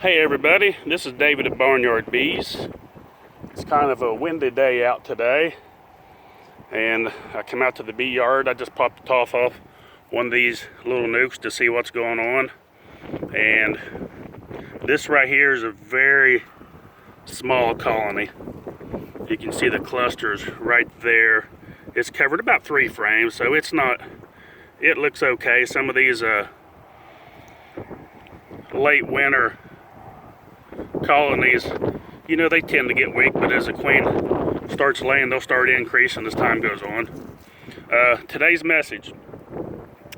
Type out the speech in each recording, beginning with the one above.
Hey everybody, this is David at Barnyard Bees. It's kind of a windy day out today, and I come out to the bee yard. I just popped the top off one of these little nukes to see what's going on. And this right here is a very small colony. You can see the clusters right there. It's covered about 3 frames, so it looks okay. Some of these late winter colonies, you know, they tend to get weak, but as the queen starts laying, they'll start increasing as time goes on. Today's message,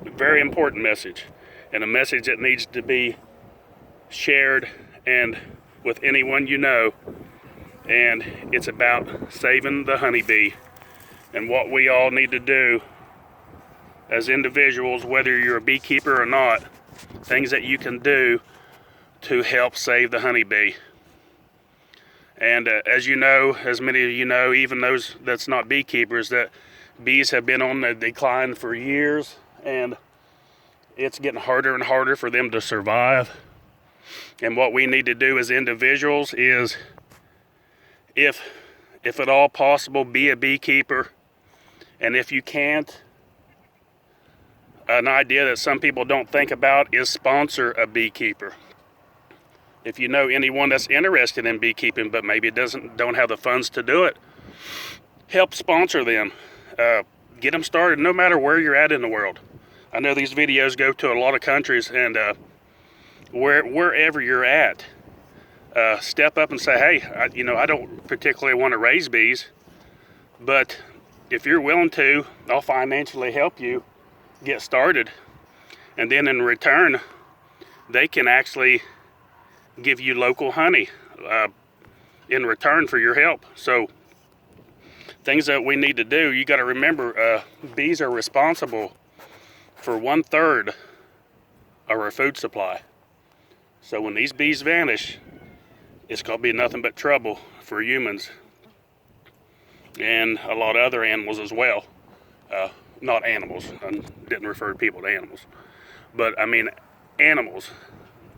a very important message, and a message that needs to be shared and with anyone you know, and it's about saving the honeybee and what we all need to do as individuals, whether you're a beekeeper or not, things that you can do to help save the honeybee. And as you know, as many of you know, even those that's not beekeepers, that bees have been on the decline for years, and it's getting harder and harder for them to survive. And what we need to do as individuals is, if at all possible, be a beekeeper. And if you can't, an idea that some people don't think about is sponsor a beekeeper. If you know anyone that's interested in beekeeping but maybe don't have the funds to do it, help sponsor them. Get them started no matter where you're at in the world. I know these videos go to a lot of countries, and wherever you're at, step up and say, hey, I don't particularly want to raise bees, but if you're willing to, I'll financially help you get started. And then in return, they can actually give you local honey in return for your help. So things that we need to do, you got to remember, bees are responsible for 1/3 of our food supply. So when these bees vanish, it's going to be nothing but trouble for humans and a lot of other animals as well. Not animals, I didn't refer to people to animals, but I mean animals.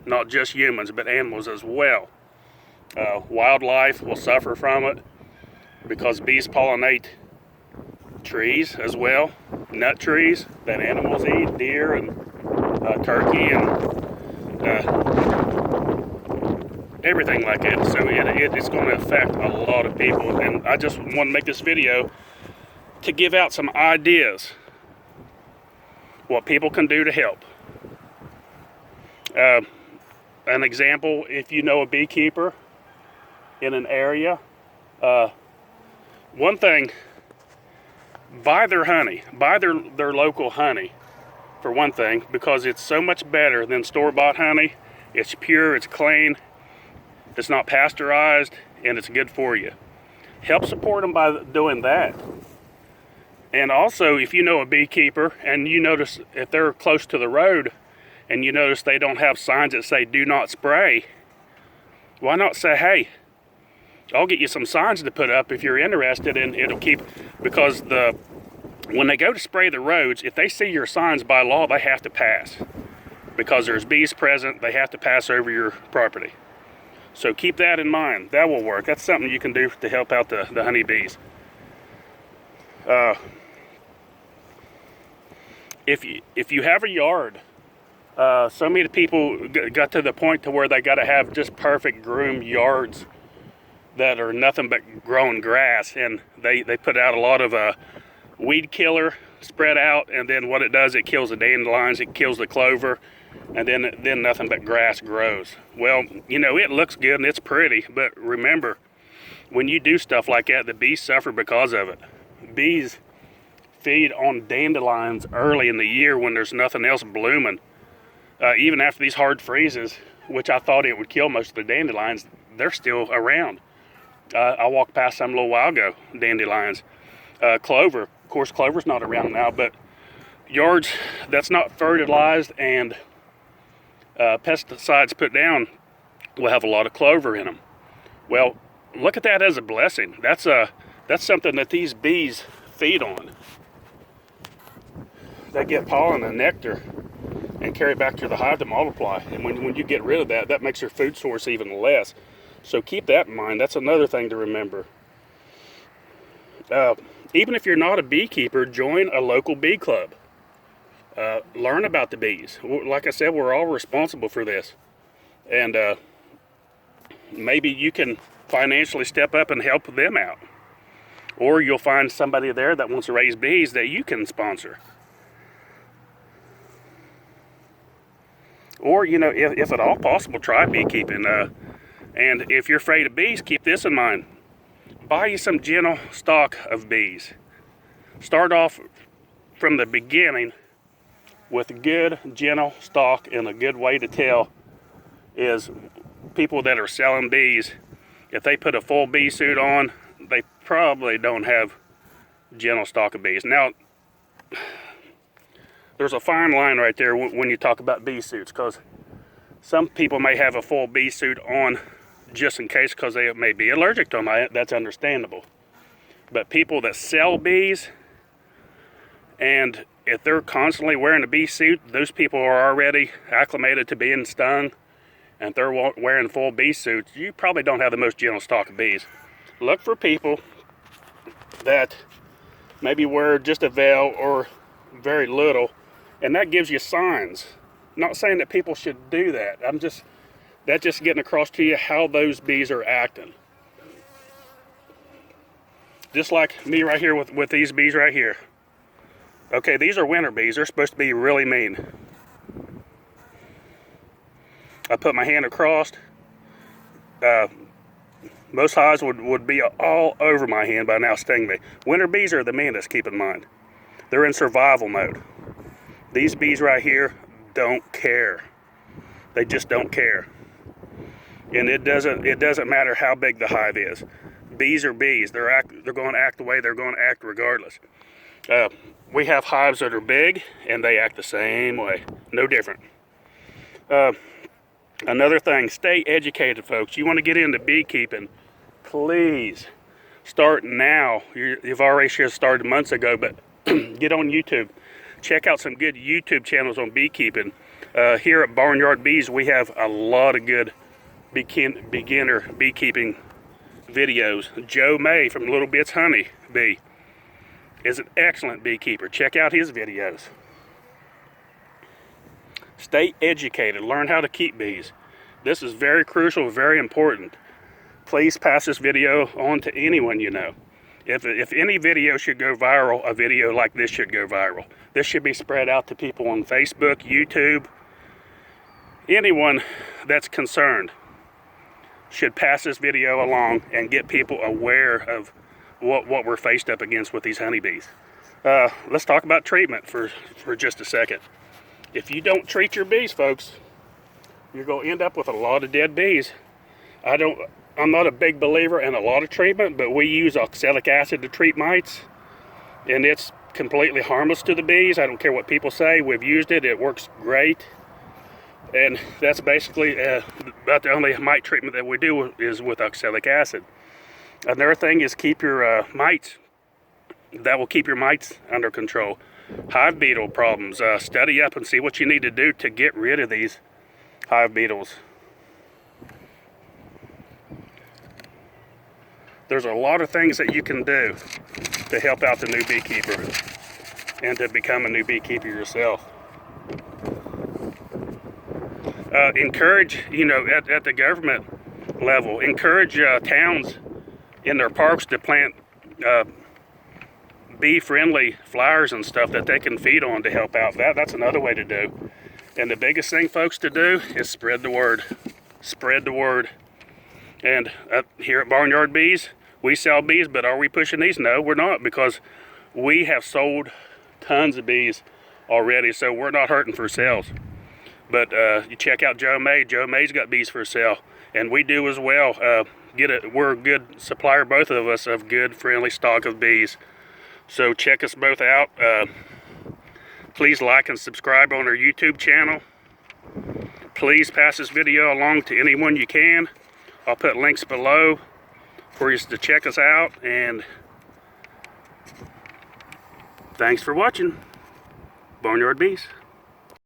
Not just humans, but animals as well. Wildlife will suffer from it because bees pollinate trees as well, nut trees that animals eat, deer and turkey and everything like that. So it's going to affect a lot of people, and I just want to make this video to give out some ideas what people can do to help. An example, if you know a beekeeper in an area, one thing, buy their honey, buy their local honey, for one thing, because it's so much better than store-bought honey. It's pure, it's clean, it's not pasteurized, and it's good for you. Help support them by doing that. And also, if you know a beekeeper and you notice if they're close to the road, and you notice they don't have signs that say do not spray, why not say, hey, I'll get you some signs to put up if you're interested, and it'll keep, because when they go to spray the roads, if they see your signs, by law they have to pass, because there's bees present. They have to pass over your property. So keep that in mind. That will work. That's something you can do to help out the honeybees. If you have a yard, so many people got to the point to where they got to have just perfect groomed yards that are nothing but growing grass, and they put out a lot of weed killer spread out, and then what it does, it kills the dandelions, it kills the clover, and then nothing but grass grows. Well, it looks good and it's pretty, but remember, when you do stuff like that, the bees suffer because of it. Bees feed on dandelions early in the year when there's nothing else blooming. Even after these hard freezes, which I thought it would kill most of the dandelions, they're still around. I walked past some a little while ago, dandelions. Clover, of course, clover's not around now, but yards that's not fertilized and pesticides put down will have a lot of clover in them. Well, look at that as a blessing. That's something that these bees feed on. They get pollen and nectar, and carry it back to the hive to multiply. And when you get rid of that, that makes your food source even less. So keep that in mind. That's another thing to remember. Even if you're not a beekeeper, join a local bee club. Learn about the bees. Like I said, we're all responsible for this. And maybe you can financially step up and help them out. Or you'll find somebody there that wants to raise bees that you can sponsor. Or, you know, if at all possible, try beekeeping. And if you're afraid of bees, keep this in mind. Buy you some gentle stock of bees. Start off from the beginning with a good, gentle stock, and a good way to tell is people that are selling bees, if they put a full bee suit on, they probably don't have gentle stock of bees. Now, there's a fine line right there when you talk about bee suits, because some people may have a full bee suit on just in case because they may be allergic to them. That's understandable. But people that sell bees, and if they're constantly wearing a bee suit, those people are already acclimated to being stung, and they're wearing full bee suits, you probably don't have the most gentle stock of bees. Look for people that maybe wear just a veil or very little, and that gives you signs. Not saying that people should do that. That's just getting across to you how those bees are acting. Just like me right here with these bees right here. Okay, these are winter bees. They're supposed to be really mean. I put my hand across. Most hives would be all over my hand by now, sting me. Winter bees are the meanest, keep in mind. They're in survival mode. These bees right here don't care. They just don't care. And it doesn't matter how big the hive is. Bees are bees. They're going to act the way they're going to act regardless. We have hives that are big, and they act the same way. No different. Another thing, stay educated, folks. You want to get into beekeeping, please start now. You've already should have started months ago, but get on YouTube. Check out some good YouTube channels on beekeeping. Here at Barnyard Bees, we have a lot of good beginner beekeeping videos. Joe May from Little Bits Honey Bee is an excellent beekeeper. Check out his videos. Stay educated. Learn how to keep bees. This is very crucial, very important. Please pass this video on to anyone you know. If any video should go viral, a video like this should go viral. This should be spread out to people on Facebook, YouTube. Anyone that's concerned should pass this video along and get people aware of what we're faced up against with these honeybees. Let's talk about treatment for just a second. If you don't treat your bees, folks, you're going to end up with a lot of dead bees. I'm not a big believer in a lot of treatment, but we use oxalic acid to treat mites, and it's completely harmless to the bees. I don't care what people say. We've used it. It works great. And that's basically about the only mite treatment that we do is with oxalic acid. Another thing is keep your mites. That will keep your mites under control. Hive beetle problems. Study up and see what you need to do to get rid of these hive beetles. There's a lot of things that you can do to help out the new beekeeper and to become a new beekeeper yourself. Encourage, at the government level, encourage towns in their parks to plant bee-friendly flowers and stuff that they can feed on to help out. That's another way to do. And the biggest thing, folks, to do is spread the word. Spread the word. And here at Barnyard Bees, we sell bees, but are we pushing these? No, we're not, because we have sold tons of bees already, so we're not hurting for sales. But you check out Joe May. Joe May's got bees for sale, and we do as well. We're a good supplier, both of us, of good, friendly stock of bees. So check us both out. Please like and subscribe on our YouTube channel. Please pass this video along to anyone you can. I'll put links below for you to check us out. And thanks for watching Barnyard Bees.